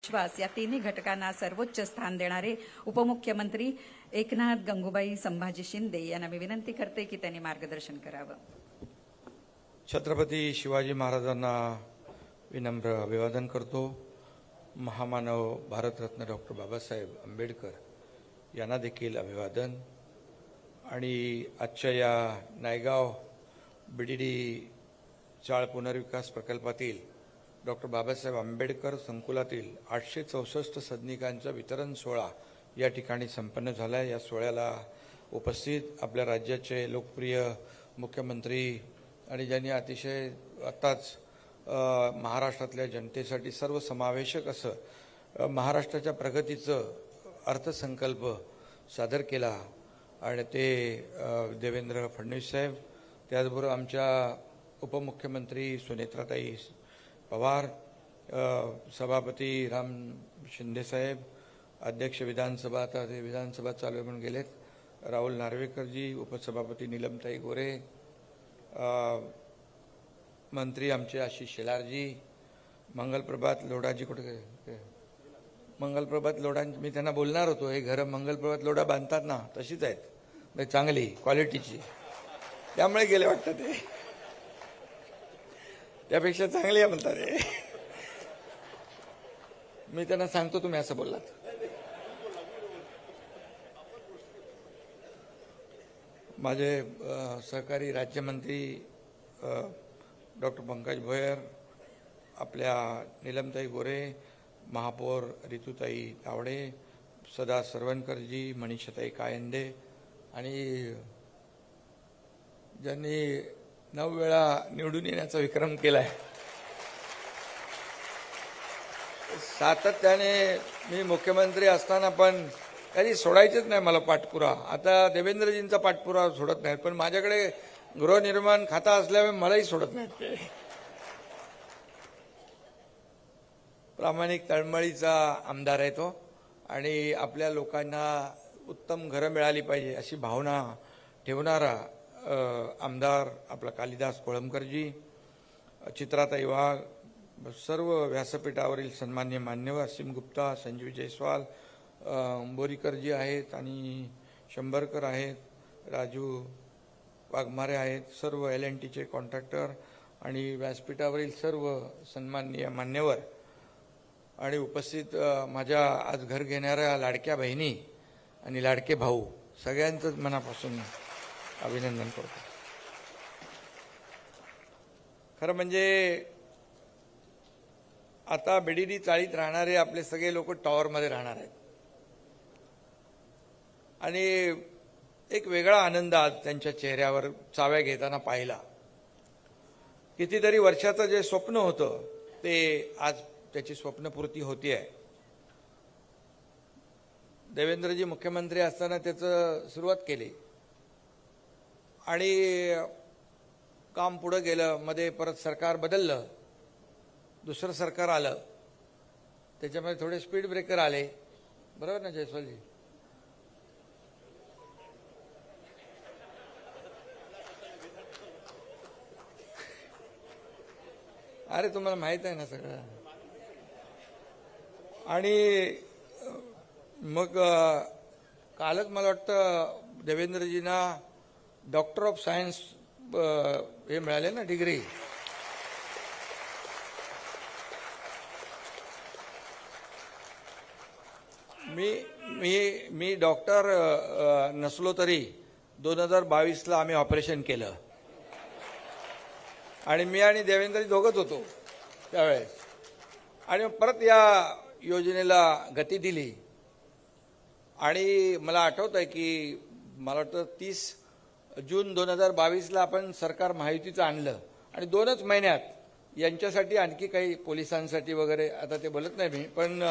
विश्वास या तिन्ही घटकांना सर्वोच्च स्थान देणारे उपमुख्यमंत्री एकनाथ गंगूबाई संभाजी शिंदे यांना मी विनंती करते की त्यांनी मार्गदर्शन करावं. छत्रपती शिवाजी महाराजांना विनम्र अभिवादन करतो. महामानव भारतरत्न डॉक्टर बाबासाहेब आंबेडकर यांना देखील अभिवादन. आणि आजच्या या नायगाव बीडीडी चाळ पुनर्विकास प्रकल्पातील डॉक्टर बाबासाहेब आंबेडकर संकुलातील 864 सदनिकांचा वितरण सोहळा या ठिकाणी संपन्न झाला. या सोहळ्याला उपस्थित आपल्या राज्याचे लोकप्रिय मुख्यमंत्री आणि ज्यांनी अतिशय आताच महाराष्ट्रातल्या जनतेसाठी सर्वसमावेशक असं महाराष्ट्राच्या प्रगतीचं अर्थसंकल्प सादर केला आणि ते देवेंद्र फडणवीस साहेब, त्याचबरोबर आमच्या उपमुख्यमंत्री सुनेत्राताई पवार, सभापती राम शिंदे साहेब, अध्यक्ष विधानसभा, आता ते विधानसभा चालू म्हणून गेलेत, राहुल नार्वेकरजी, उपसभापती नीलमताई गोरे, मंत्री आमचे आशिष शेलारजी, मंगलप्रभात लोढाजी, कुठे मंगलप्रभात लोढा, मी त्यांना बोलणार होतो, हे घरं मंगलप्रभात लोढा बांधतात ना तशीच आहेत, चांगली क्वालिटीची, त्यामुळे गेले वाटतं ते, त्यापेक्षा चांगली आहे म्हणतात रे. मी त्यांना सांगतो तुम्ही असं बोललात. माझे सहकारी राज्यमंत्री डॉक्टर पंकज भोयर, आपल्या नीलमताई गोरे, महापौर रितुताई तावडे, सदा सरवणकरजी, मनीषाताई कायंदे आणि ज्यांनी 9 वेळा निवडून येण्याचा विक्रम केलाय, सातत्याने मी मुख्यमंत्री असताना पण कधी सोडायचंच नाही मला पाठपुरा. आता देवेंद्रजींचा पाठपुरा सोडत नाहीत, पण माझ्याकडे गृहनिर्माण खाता असल्यामुळे मलाही सोडत नाहीत ते. प्रामाणिक तळमळीचा आमदार आहे तो आणि आपल्या लोकांना उत्तम घरं मिळाली पाहिजे अशी भावना ठेवणारा आमदार आपला कालिदास कोळंबकरजी, चित्राताई वाघ, सर्व व्यासपीठावरील सन्मान्य मान्यवर असीम गुप्ता, संजीव जयस्वाल, बोरीकरजी आहेत आणि शंभरकर आहेत, राजू वाघमारे आहेत, सर्व LNTचे कॉन्ट्रॅक्टर आणि व्यासपीठावरील सर्व सन्माननीय मान्यवर आणि उपस्थित माझ्या आज घर घेणाऱ्या लाडक्या बहिणी आणि लाडके भाऊ, सगळ्यांचंच मनापासून अभिनंदन करतो. खरं म्हणजे आता बीडीडी चाळीत राहणारे आपले सगळे लोक टॉवरमध्ये राहणार आहेत आणि एक वेगळा आनंद आज त्यांच्या चेहऱ्यावर चाव्या घेताना पाहिला. कितीतरी वर्षाचं जे स्वप्न होतं ते आज त्याची स्वप्नपूर्ती होती आहे. देवेंद्रजी मुख्यमंत्री असताना त्याचं सुरुवात केली आणि काम पुढं गेलं. मध्ये परत सरकार बदललं, दुसरं सरकार आलं, त्याच्यामध्ये थोडे स्पीड ब्रेकर आले, बरोबर ना जयस्वालजी? अरे तुम्हाला माहित आहे ना सगळं. आणि मग कालच मला वाटतं देवेंद्रजींना डॉक्टर ऑफ सायन्स हे मिळाले ना डिग्री. मी डॉक्टर नसलो तरी 2022ला आम्ही ऑपरेशन केलं आणि मी आणि देवेंद्रजी दोघंच होतो त्यावेळेस. आणि परत या योजनेला गती दिली आणि मला आठवत आहे की मला वाटतं 30 जून 2022ला आपण सरकार महायुतीचं आणलं आणि 2च महिन्यात यांच्यासाठी आणखी काही पोलिसांसाठी वगैरे आता ते बोलत नाही मी, पण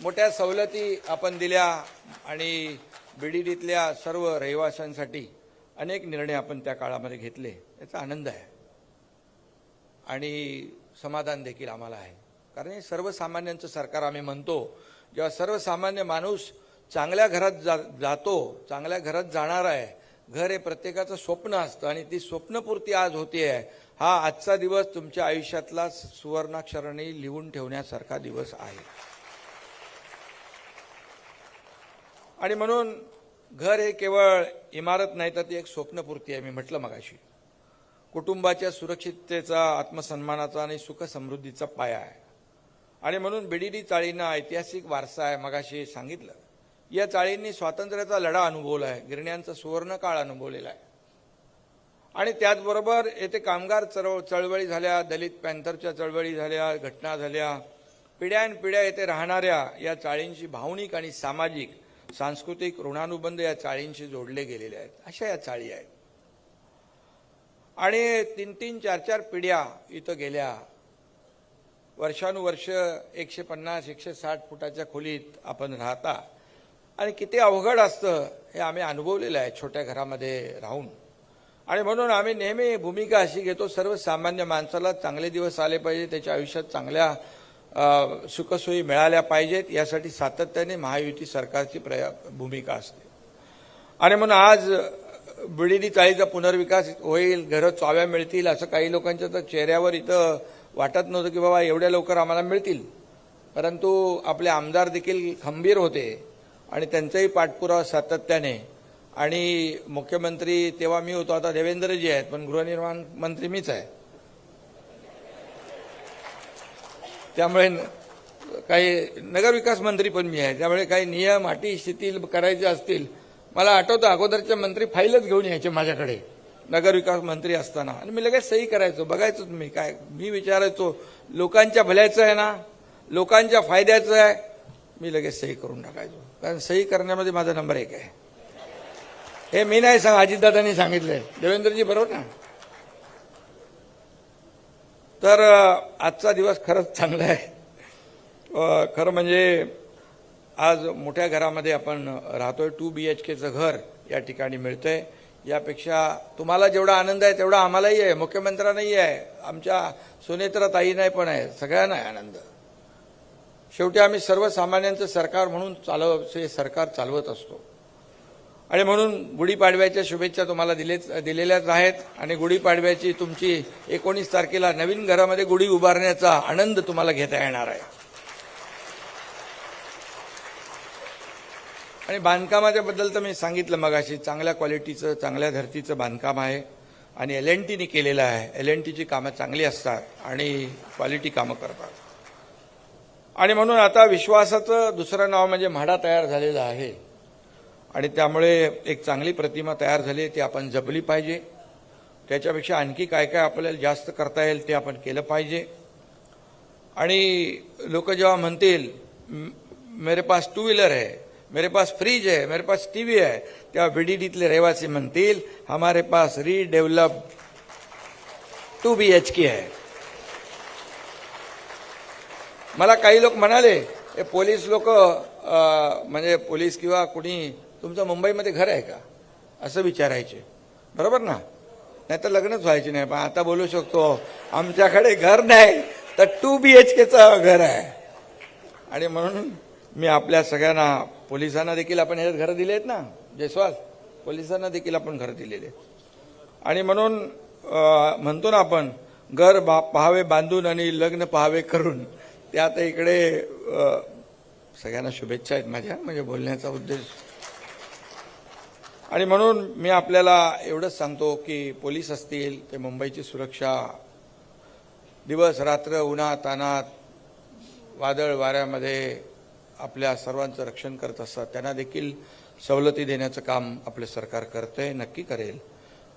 मोठ्या सवलती आपण दिल्या आणि बीडीडीतल्या सर्व रहिवाशांसाठी अनेक निर्णय आपण त्या काळामध्ये घेतले. याचा आनंद आहे आणि समाधान देखील आम्हाला आहे. कारण हे सर्वसामान्यांचं सरकार आम्ही म्हणतो. जेव्हा सर्वसामान्य माणूस चांगल्या घरात जातो, चांगल्या घरात जाणार आहे, घर हे प्रत्येकाचं स्वप्न असतं आणि ती स्वप्नपूर्ती आज होते आहे. हा आजचा दिवस तुमच्या आयुष्यातला सुवर्णाक्षराने लिहून ठेवण्यासारखा दिवस आहे. आणि म्हणून घर हे केवळ इमारत नाही तर ती एक स्वप्नपूर्ती आहे. मी म्हटलं मगाशी कुटुंबाच्या सुरक्षिततेचा, आत्मसन्मानाचा आणि सुख समृद्धीचा पाया आहे. आणि म्हणून बीडीडी चाळींना ऐतिहासिक वारसा आहे. मगाशी सांगितलं या चाळींनी स्वातंत्र्याचा लढा अनुभवला आहे, गिरण्यांचा सुवर्ण काळ अनुभवलेला आहे. आणि त्याचबरोबर येथे कामगार चळवळी झाल्या, दलित पॅंथरच्या चळवळी झाल्या, घटना झाल्या. पिढ्यानपिढ्या येथे राहणाऱ्या या चाळींची भावनिक आणि सामाजिक सांस्कृतिक ऋणानुबंध या चाळींशी जोडले गेलेले आहेत. अशा या चाळी आहेत. आणि 3-3, 4-4 पिढ्या इथं गेल्या. वर्षानुवर्ष 150-160 फुटाच्या खोलीत आपण राहता आणि किती अवघड असतं हे आम्ही अनुभवलेलं आहे छोट्या घरामध्ये राहून. आणि म्हणून आम्ही नेहमी भूमिका अशी घेतो, सर्वसामान्य माणसाला चांगले दिवस आले पाहिजे, त्याच्या आयुष्यात चांगल्या सुखसोयी मिळाल्या पाहिजेत, यासाठी सातत्याने महायुती सरकारची भूमिका असते. आणि म्हणून आज बीडीडी चाळीचा पुनर्विकास होईल, घरं चाव्या मिळतील असं काही लोकांच्या तर चेहऱ्यावर इथं वाटत नव्हतं की बाबा एवढ्या लवकर आम्हाला मिळतील. परंतु आपले आमदार देखील खंबीर होते आणि त्यांचाही पाठपुरावा सातत्याने. आणि मुख्यमंत्री तेव्हा मी होतो, आता देवेंद्रजी आहेत, पण गृहनिर्माण मंत्री मीच आहे. त्यामुळे काही नगरविकास मंत्री पण मी आहे. त्यामुळे काही नियम अटी शिथिल करायचे असतील, मला आठवतं अगोदरचे मंत्री फाईलच घेऊन यायचे माझ्याकडे नगरविकास मंत्री असताना आणि मी लगेच सही करायचो. बघायचो तुम्ही काय, मी विचारायचो लोकांच्या भल्याचं आहे ना, लोकांच्या फायद्याचं आहे, मी लगेच सही करून टाकायचो. कारण सही करण्यामध्ये माझा नंबर 1 आहे. हे मी नाही अजितदादांनी सांगितलंय, देवेंद्रजी बरोबर ना. तर आजचा दिवस खरंच चांगला आहे. खरं म्हणजे आज मोठ्या घरामध्ये आपण राहतोय. 2 BHKचं घर या ठिकाणी मिळतंय. यापेक्षा तुम्हाला जेवढा आनंद आहे तेवढा आम्हालाही आहे, मुख्यमंत्र्यांनाही आहे, आमच्या सुनेत्रा ताईंना पण आहे, सगळ्यांना आहे आनंद. शेवटी आम्ही सर्वसामान्यांचं सरकार म्हणून सरकार चालवत असतो. आणि म्हणून गुढीपाडव्याच्या शुभेच्छा तुम्हाला दिलेल्याच आहेत. आणि गुढीपाडव्याची तुमची 19 तारखेला नवीन घरामध्ये गुढी उभारण्याचा आनंद तुम्हाला घेता येणार आहे. आणि बांधकामाच्या बद्दल तर मी सांगितलं मगाशी, चांगल्या क्वालिटीचं, चांगल्या धर्तीचं बांधकाम आहे आणि LNTने केलेलं आहे. LNTची कामं चांगली असतात आणि क्वालिटी कामं करतात. आणि म्हणून आता विश्वासाचं दुसरं नाव म्हणजे म्हाडा तयार झालेलं आहे. आणि त्यामुळे एक चांगली प्रतिमा तयार झाली, ती आपण जपली पाहिजे. त्याच्यापेक्षा आणखी काय काय आपल्याला जास्त करता येईल ते आपण केलं पाहिजे. आणि लोक जेव्हा म्हणतील मेरे पास 2 व्हीलर है, मेरे पास फ्रीज है, मेरे पास टीव्ही है, तेव्हा बीडीडीतले रहिवासी म्हणतील हमारे पास रीडेव्हलप 2 BHK है. मला काही लोक म्हणाले, हे पोलीस लोक म्हणजे पोलीस किंवा कुणी तुमचं मुंबईमध्ये घर आहे का असं विचारायचे. बरोबर ना, नाही तर लग्नच व्हायचे नाही. पण आता बोलू शकतो आमच्याकडे घर नाही तर 2 BHKचं घर आहे. आणि म्हणून मी आपल्या सगळ्यांना, पोलिसांना देखील आपण हे घरं दिले आहेत ना, जयस्वाल पोलिसांना देखील आपण घरं दिलेले. आणि म्हणून म्हणतो ना आपण, घर पहावे बांधून आणि लग्न पहावे करून. ते आता इकडे सगळ्यांना शुभेच्छा आहेत माझ्या, म्हणजे बोलण्याचा उद्देश. आणि म्हणून मी आपल्याला एवढंच सांगतो की पोलीस असतील ते मुंबईची सुरक्षा दिवस रात्र उन्हात तानात वादळ वाऱ्यामध्ये आपल्या सर्वांचं रक्षण करत असतात. त्यांना देखील सवलती देण्याचं काम आपले सरकार करतंय, नक्की करेल.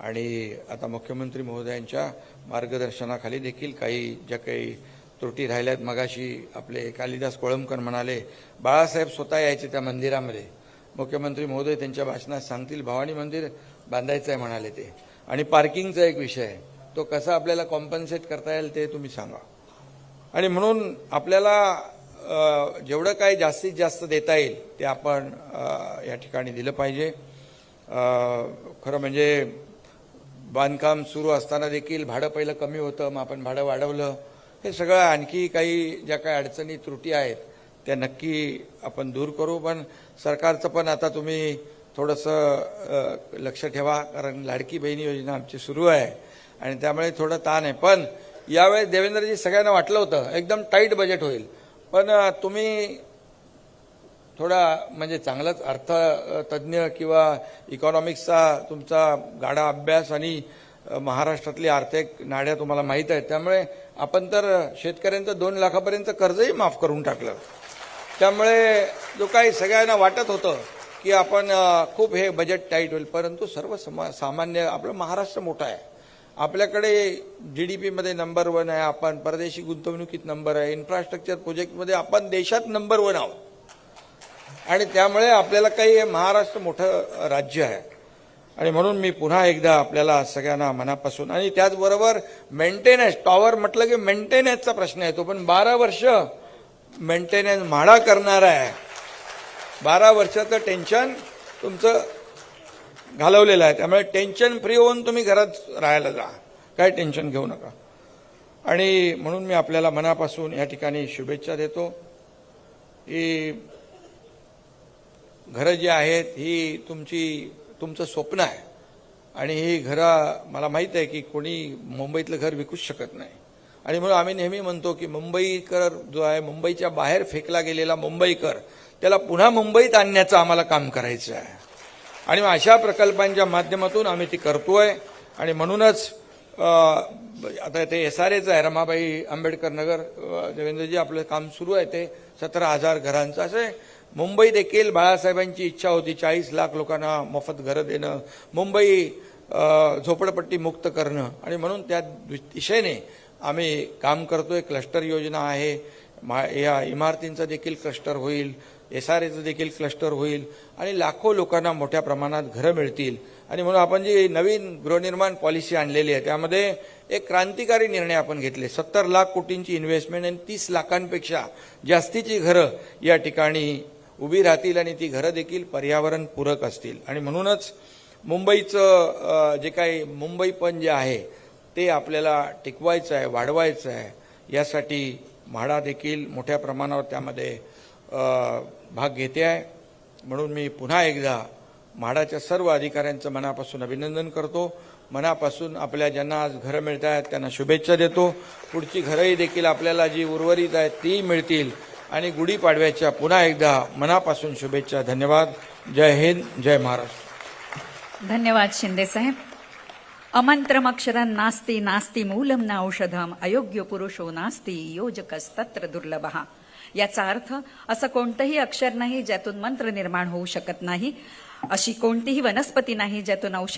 आणि आता मुख्यमंत्री महोदयांच्या मार्गदर्शनाखाली देखील काही ज्या काही त्रुटी राहिल्यात, मगाशी आपले कालिदास कोळंबकर म्हणाले बाळासाहेब स्वतः यायचे त्या मंदिरामध्ये, मुख्यमंत्री महोदय त्यांच्या भाषणात सांगतील भवानी मंदिर बांधायचं आहे म्हणाले ते. आणि पार्किंगचा एक विषय आहे, तो कसा आपल्याला कॉम्पन्सेट करता येईल ते तुम्ही सांगा. आणि म्हणून आपल्याला जेवढं काही जास्तीत जास्त देता येईल ते आपण या ठिकाणी दिलं पाहिजे. खरं म्हणजे बांधकाम सुरू असताना देखील भाडं पहिलं कमी होतं, मग आपण भाडं वाढवलं. हे सगळं आणखी काही ज्या काही अडचणी त्रुटी आहेत त्या नक्की आपण दूर करू. पण सरकारचं पण आता तुम्ही थोडंसं लक्ष ठेवा, कारण लाडकी बहिणी योजना आमची सुरू आहे आणि त्यामुळे थोडं ताण आहे. पण यावेळेस देवेंद्रजी सगळ्यांना वाटलं होतं एकदम टाईट बजेट होईल, पण तुम्ही थोडा म्हणजे चांगलाच अर्थतज्ञ किंवा इकॉनॉमिक्सचा तुमचा गाढा अभ्यास आणि महाराष्ट्रातली आर्थिक नाड्या तुम्हाला माहीत आहेत. त्यामुळे आपण तर शेतकऱ्यांचं 2 लाखापर्यंत कर्जही माफ करून टाकलं. त्यामुळे जो काही सगळ्यांना वाटत होतं की आपण खूप हे बजेट टाईट होईल, परंतु सामान्य आपलं महाराष्ट्र मोठा आहे. आपल्याकडे GDP मध्ये नंबर 1 आहे, आपण परदेशी गुंतवणुकीत नंबर आहे, इन्फ्रास्ट्रक्चर प्रोजेक्टमध्ये आपण देशात नंबर 1 आहोत. आणि त्यामुळे आपल्याला काही महाराष्ट्र मोठं राज्य आहे. आणि म्हणून मी पुन्हा एकदा आपल्याला सगळ्यांना मनापासून, आणि त्याचबरोबर मेंटेनन्स, टॉवर म्हटलं की मेंटेनन्सचा प्रश्न येतो, पण 12 वर्ष मेंटेनन्स म्हाडा करणारा आहे. 12 वर्षाचं टेन्शन तुमचं घालवलेलं आहे. त्यामुळे टेन्शन फ्री होऊन तुम्ही घरात राहायला जा, काय टेन्शन घेऊ नका. आणि म्हणून मी आपल्याला मनापासून या ठिकाणी शुभेच्छा देतो. ही घरं जी आहेत ही तुमचं स्वप्न आहे. आणि ही घरं मला माहीत आहे की कोणी मुंबईतलं घर विकूच शकत नाही. आणि म्हणून आम्ही नेहमी म्हणतो की मुंबईकर जो आहे, मुंबईच्या बाहेर फेकला गेलेला मुंबईकर, त्याला पुन्हा मुंबईत आणण्याचं आम्हाला काम करायचं आहे. आणि मग अशा प्रकल्पांच्या माध्यमातून आम्ही ती करतोय. आणि म्हणूनच आता ते SRAचं आहे, रमाबाई आंबेडकर नगर, देवेंद्रजी आपलं काम सुरू आहे, ते 17,000 घरांचं. असे मुंबई देखील बाळासाहेबांची इच्छा होती 40 लाख लोकांना मोफत घरं देणं, मुंबई झोपडपट्टी मुक्त करणं. आणि म्हणून त्या दिशेने आम्ही काम करतोय. क्लस्टर योजना आहे, या इमारतींचं देखील क्लस्टर होईल, SRAचं देखील क्लस्टर होईल आणि लाखो लोकांना मोठ्या प्रमाणात घरं मिळतील. आणि म्हणून आपण जी नवीन गृहनिर्माण पॉलिसी आणलेली आहे त्यामध्ये एक क्रांतिकारी निर्णय आपण घेतले. 70 लाख कोटींची इन्व्हेस्टमेंट आणि 30 लाखांपेक्षा जास्तीची घरं या ठिकाणी उभी राहतील आणि ती घरं देखील पर्यावरणपूरक असतील. आणि म्हणूनच मुंबईचं जे काही मुंबईपण जे आहे ते आपल्याला टिकवायचं आहे, वाढवायचं आहे. यासाठी म्हाडा देखील मोठ्या प्रमाणावर त्यामध्ये भाग घेते आहे. म्हणून मी पुन्हा एकदा म्हाडाच्या सर्व अधिकाऱ्यांचं मनापासून अभिनंदन करतो. मनापासून आपल्या ज्यांना आज घरं मिळत आहेत त्यांना शुभेच्छा देतो. पुढची घरंही देखील आपल्याला जी उर्वरित आहेत ती मिळतील. आणि गुढीपाडव्याच्या पुन्हा एकदा मनापासून शुभेच्छा. धन्यवाद. जय हिंद, जय महाराष्ट्र. धन्यवाद शिंदे साहेब. अमंत्रमक्षरं नास्ति नास्ति मूलं न औषधम अयोग्य पुरुषो नास्ति योजकस्तत्र दुर्लभः. याचा अर्थ असं कोणतंही अक्षर नाही ज्यातून मंत्र निर्माण होऊ शकत नाही, अशी कोणतीही वनस्पती नाही ज्यातून औषध